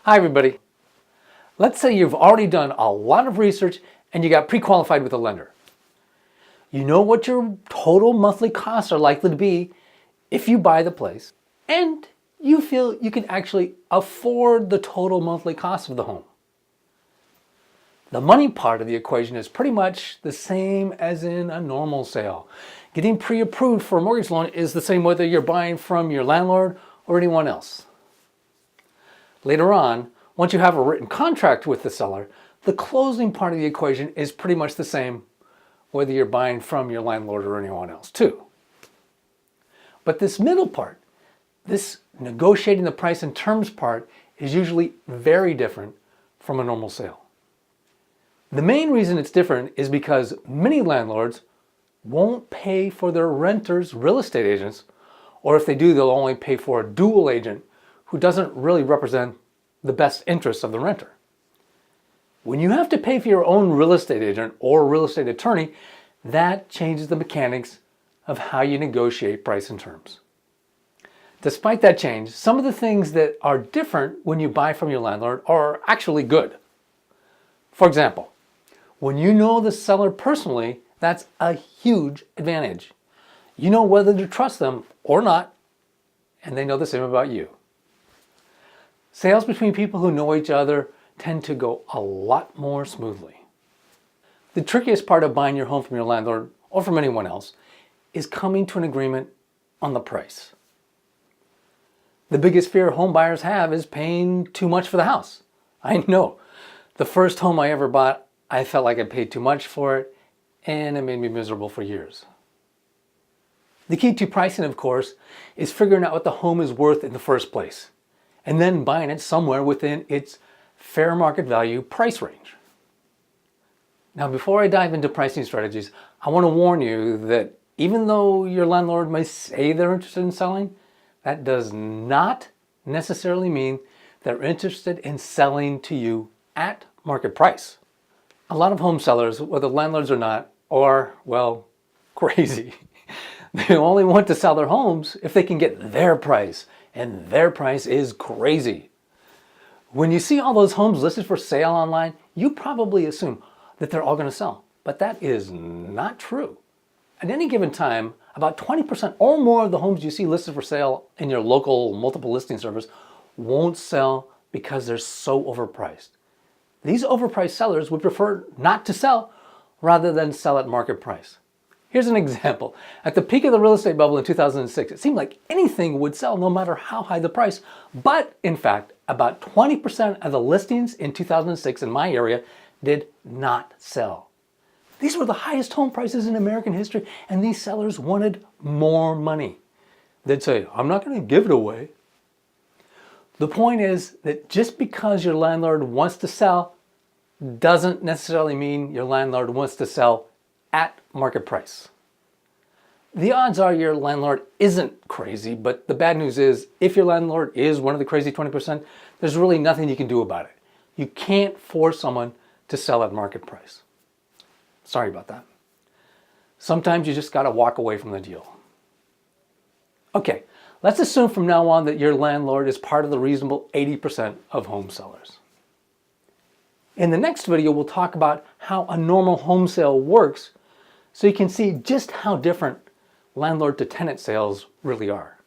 Hi everybody. Let's say you've already done a lot of research and you got pre-qualified with a lender. You know what your total monthly costs are likely to be if you buy the place, and you feel you can actually afford the total monthly cost of the home. The money part of the equation is pretty much the same as in a normal sale. Getting pre-approved for a mortgage loan is the same whether you're buying from your landlord or anyone else. Later on, once you have a written contract with the seller, the closing part of the equation is pretty much the same whether you're buying from your landlord or anyone else too. But this middle part, this negotiating the price and terms part, is usually very different from a normal sale. The main reason it's different is because many landlords won't pay for their renters' real estate agents, or if they do, they'll only pay for a dual agent who doesn't really represent the best interests of the renter. When you have to pay for your own real estate agent or real estate attorney, that changes the mechanics of how you negotiate price and terms. Despite that change, some of the things that are different when you buy from your landlord are actually good. For example, when you know the seller personally, that's a huge advantage. You know whether to trust them or not, and they know the same about you. Sales between people who know each other tend to go a lot more smoothly. The trickiest part of buying your home from your landlord or from anyone else is coming to an agreement on the price. The biggest fear home buyers have is paying too much for the house. I know. The first home I ever bought, I felt like I paid too much for it, and it made me miserable for years. The key to pricing, of course, is figuring out what the home is worth in the first place, and then buying it somewhere within its fair market value price range. Now, before I dive into pricing strategies, I want to warn you that even though your landlord may say they're interested in selling, that does not necessarily mean they're interested in selling to you at market price. A lot of home sellers, whether landlords or not, are, well, crazy. They only want to sell their homes if they can get their price, and their price is crazy. When you see all those homes listed for sale online, you probably assume that they're all going to sell, but that is not true. At any given time, about 20% or more of the homes you see listed for sale in your local multiple listing service won't sell because they're so overpriced. These overpriced sellers would prefer not to sell rather than sell at market price. Here's an example. At the peak of the real estate bubble in 2006, it seemed like anything would sell no matter how high the price. But in fact, about 20% of the listings in 2006 in my area did not sell. These were the highest home prices in American history, and these sellers wanted more money. They'd say, "I'm not going to give it away." The point is that just because your landlord wants to sell doesn't necessarily mean your landlord wants to sell at market price. The odds are your landlord isn't crazy, but the bad news is if your landlord is one of the crazy 20%, there's really nothing you can do about it. You can't force someone to sell at market price. Sorry about that. Sometimes you just got to walk away from the deal. Okay, let's assume from now on that your landlord is part of the reasonable 80% of home sellers. In the next video, we'll talk about how a normal home sale works so you can see just how different landlord to tenant sales really are.